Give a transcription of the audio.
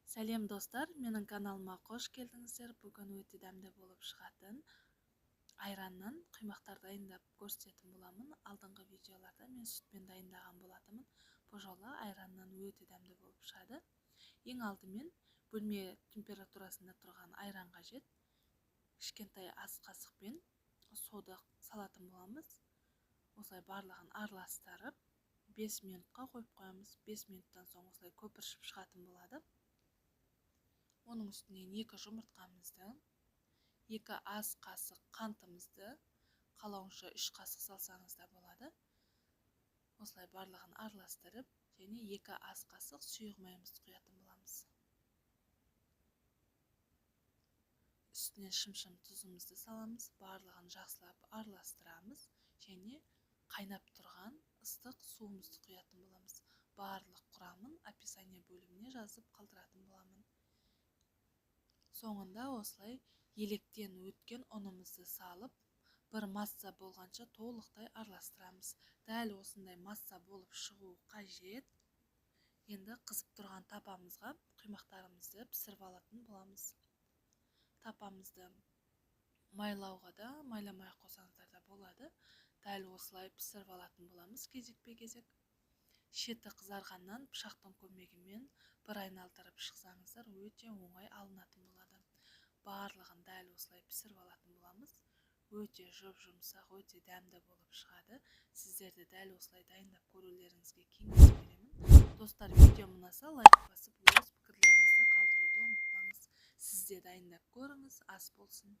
Сәлем достар, менің каналыма қош келдіңіздер. Бүгін өте дәмді болып шығатын айраннан құймақтар дайындап көрсететін боламын. Алдыңғы видеоларда мен сүтпен дайындаған болатынмын. Бұл жолы айраннан өте дәмді болып шығады. Ең алдымен бөлме температурасында тұрған айран қажет. Кішкентай ас қасықпен суды салатын боламыз. Осылай барлығын араластырып 5 минутқа қойып қоямыз. 5 минуттан соң осылай көпіршіп шығатын болады. Оның үстінен 2 жұмыртқамызды, 2 ас қасық қантымызды, қалауынша 3 қасық салсаңыз да болады. Осылай барлығын араластырып, және 2 ас қасық сұйық майымызды құятын боламыз. Үстінен шым-шым тұзымызды саламыз, барлығын жақсылап араластырамыз, және қайнап тұрған ыстық суымызды құятын боламыз. Барлық құрамын описание бөліміне жазып қалдыратын боламын. Соңында осылай електен өткен ұнымызды салып, бір масса болғанша толықтай араластырамыз. Дәл осындай масса болып шығу қажет. Енді қызып тұрған тапамызға құймақтарымызды пісіріп алатын боламыз. Тапамызды майлауға да, майламай қосаңыздар да болады. Дәл осылай пісіріп алатын боламыз кезекпе-кезек. Шеті қызарғаннан пышақтың көмегімен бір айналдырып шықсаңыздар өте оңай алынатын болады. Барлығын дәл осылай пісіріп алатын боламыз. Өте жұп-жұмсақ, өте дәмді болып шығады. Сіздерді дәл осылай дайындап көрулеріңізге кеңес беремін. Достар, видео ұнаса лайк басып өз пікірлеріңізді қалдыруды ұмытпаңыз. Сіз де дайындап көріңіз, ас болсын.